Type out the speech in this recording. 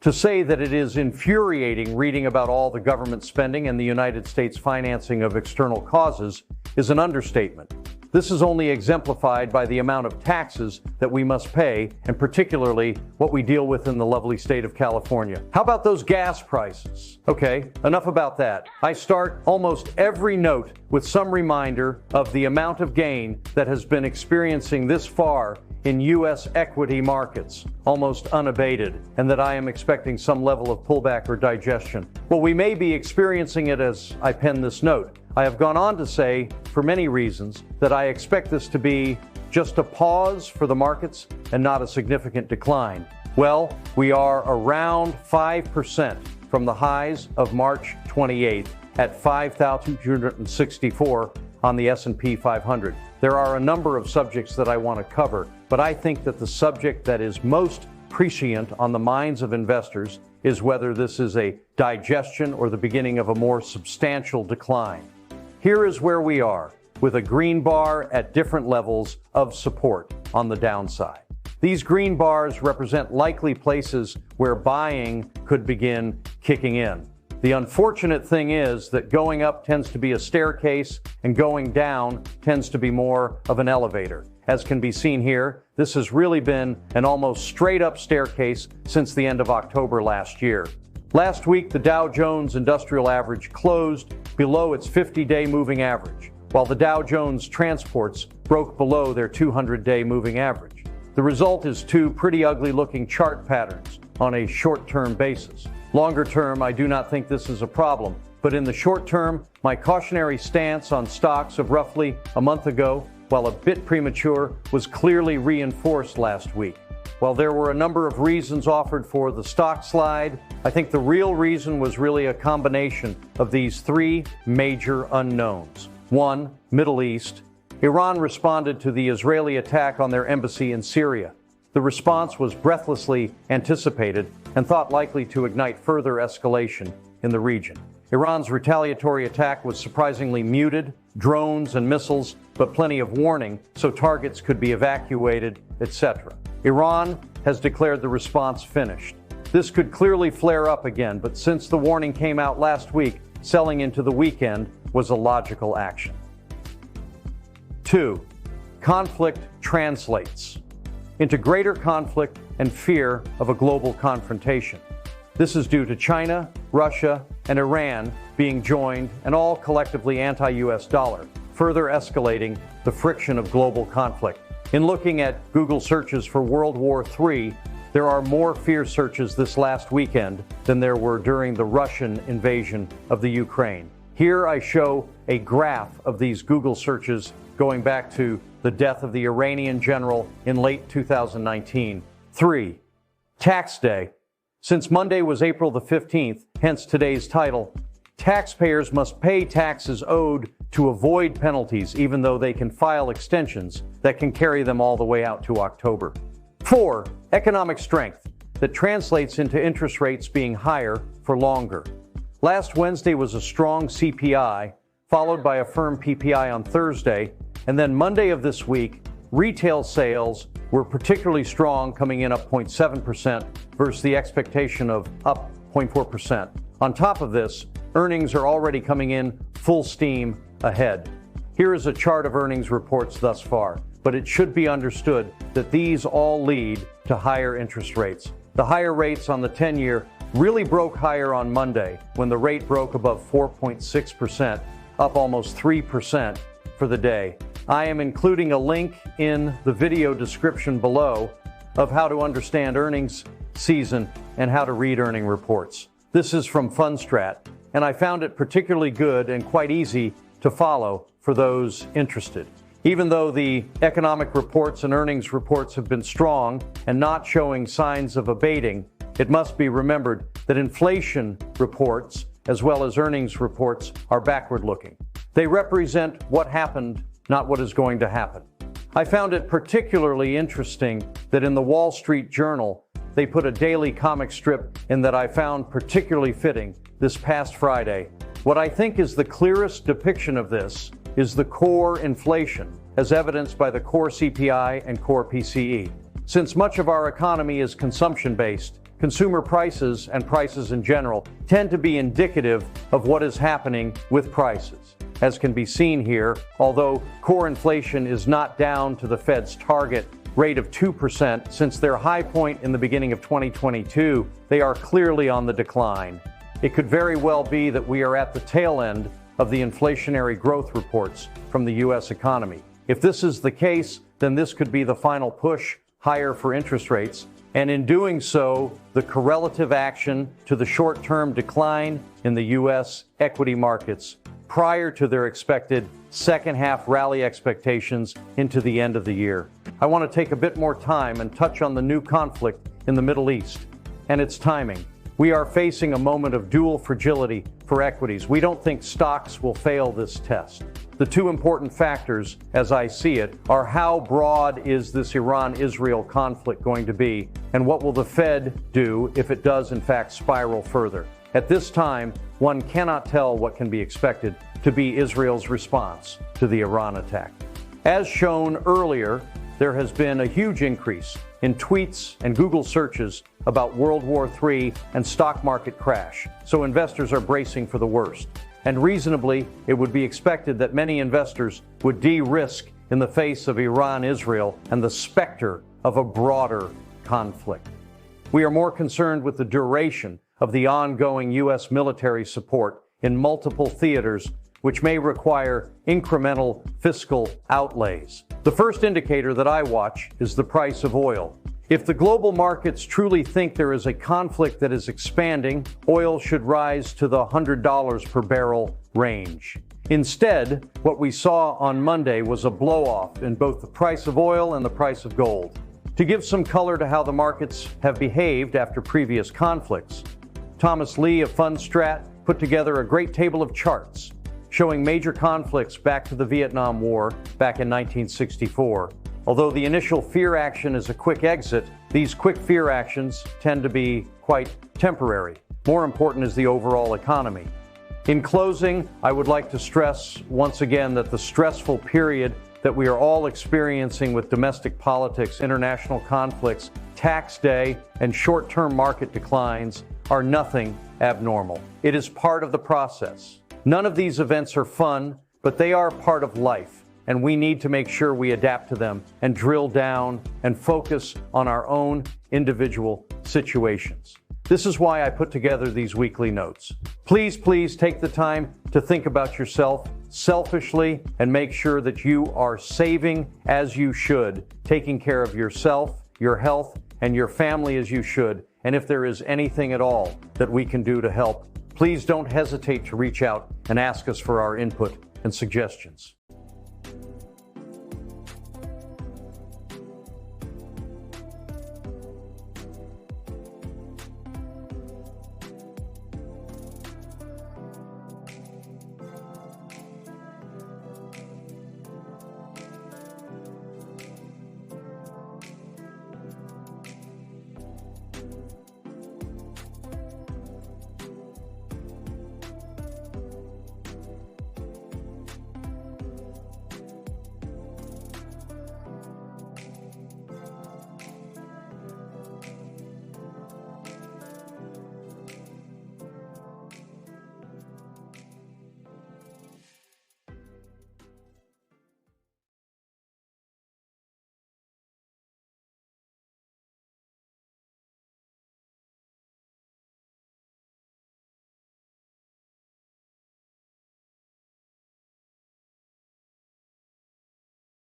To say that it is infuriating reading about all the government spending and the United States financing of external causes is an understatement. This is only exemplified by the amount of taxes that we must pay, and particularly what we deal with in the lovely state of California. How about those gas prices? Okay, enough about that. I start almost every note with some reminder of the amount of gain that has been experiencing this far in U.S. equity markets, almost unabated, and that I am expecting some level of pullback or digestion. Well, we may be experiencing it as I pen this note. I have gone on to say, for many reasons, that I expect this to be just a pause for the markets and not a significant decline. Well, we are around 5% from the highs of March 28th at 5,264 on the S&P 500. There are a number of subjects that I want to cover, but I think that the subject that is most prescient on the minds of investors is whether this is a digestion or the beginning of a more substantial decline. Here is where we are, with a green bar at different levels of support on the downside. These green bars represent likely places where buying could begin kicking in. The unfortunate thing is that going up tends to be a staircase and going down tends to be more of an elevator. As can be seen here, this has really been an almost straight up staircase since the end of October last year. Last week, the Dow Jones Industrial Average closed below its 50-day moving average, while the Dow Jones Transports broke below their 200-day moving average. The result is two pretty ugly-looking chart patterns on a short-term basis. Longer term, I do not think this is a problem, but in the short term, my cautionary stance on stocks of roughly a month ago, while a bit premature, was clearly reinforced last week. While there were a number of reasons offered for the stock slide, I think the real reason was really a combination of these three major unknowns. One, Middle East. Iran responded to the Israeli attack on their embassy in Syria. The response was breathlessly anticipated and thought likely to ignite further escalation in the region. Iran's retaliatory attack was surprisingly muted, drones and missiles, but plenty of warning so targets could be evacuated, etc. Iran has declared the response finished. This could clearly flare up again, but since the warning came out last week, selling into the weekend was a logical action. 2. Conflict translates into greater conflict and fear of a global confrontation. This is due to China, Russia, and Iran being joined and all collectively anti-US dollar, further escalating the friction of global conflict. In looking at Google searches for World War III, there are more fear searches this last weekend than there were during the Russian invasion of the Ukraine. Here I show a graph of these Google searches going back to the death of the Iranian general in late 2019. 3. Tax Day. Since Monday was April the 15th, hence today's title, taxpayers must pay taxes owed to avoid penalties, even though they can file extensions that can carry them all the way out to October. 4. Economic strength that translates into interest rates being higher for longer. Last Wednesday was a strong CPI, followed by a firm PPI on Thursday, and then Monday of this week, retail sales were particularly strong, coming in up 0.7% versus the expectation of up 0.4%. On top of this, earnings are already coming in full steam ahead. Here is a chart of earnings reports thus far, but it should be understood that these all lead to higher interest rates. The higher rates on the 10-year really broke higher on Monday when the rate broke above 4.6%, up almost 3% for the day. I am including a link in the video description below of how to understand earnings season and how to read earning reports. This is from Fundstrat, and I found it particularly good and quite easy to follow for those interested. Even though the economic reports and earnings reports have been strong and not showing signs of abating, it must be remembered that inflation reports, as well as earnings reports, are backward-looking. They represent what happened, not what is going to happen. I found it particularly interesting that in the Wall Street Journal, they put a daily comic strip in that I found particularly fitting this past Friday. What I think is the clearest depiction of this is the core inflation, as evidenced by the core CPI and core PCE. Since much of our economy is consumption-based, consumer prices and prices in general tend to be indicative of what is happening with prices. As can be seen here, although core inflation is not down to the Fed's target rate of 2% since their high point in the beginning of 2022, they are clearly on the decline. It could very well be that we are at the tail end of the inflationary growth reports from the U.S. economy. If this is the case, then this could be the final push higher for interest rates, and in doing so, the correlative action to the short-term decline in the U.S. equity markets prior to their expected second-half rally expectations into the end of the year. I want to take a bit more time and touch on the new conflict in the Middle East and its timing. We are facing a moment of dual fragility for equities. We don't think stocks will fail this test. The two important factors, as I see it, are how broad is this Iran-Israel conflict going to be, and what will the Fed do if it does in fact spiral further. At this time, one cannot tell what can be expected to be Israel's response to the Iran attack. As shown earlier, there has been a huge increase in tweets and Google searches about World War III and stock market crash, so investors are bracing for the worst. And reasonably, it would be expected that many investors would de-risk in the face of Iran-Israel and the specter of a broader conflict. We are more concerned with the duration of the ongoing U.S. military support in multiple theaters, which may require incremental fiscal outlays. The first indicator that I watch is the price of oil. If the global markets truly think there is a conflict that is expanding, oil should rise to the $100 per barrel range. Instead, what we saw on Monday was a blow-off in both the price of oil and the price of gold. To give some color to how the markets have behaved after previous conflicts, Thomas Lee of Fundstrat put together a great table of charts showing major conflicts back to the Vietnam War back in 1964. Although the initial fear action is a quick exit, these quick fear actions tend to be quite temporary. More important is the overall economy. In closing, I would like to stress once again that the stressful period that we are all experiencing with domestic politics, international conflicts, tax day, and short-term market declines are nothing abnormal. It is part of the process. None of these events are fun, but they are part of life, and we need to make sure we adapt to them and drill down and focus on our own individual situations. This is why I put together these weekly notes. Please take the time to think about yourself selfishly and make sure that you are saving as you should, taking care of yourself, your health, and your family as you should. And if there is anything at all that we can do to help, please don't hesitate to reach out and ask us for our input and suggestions.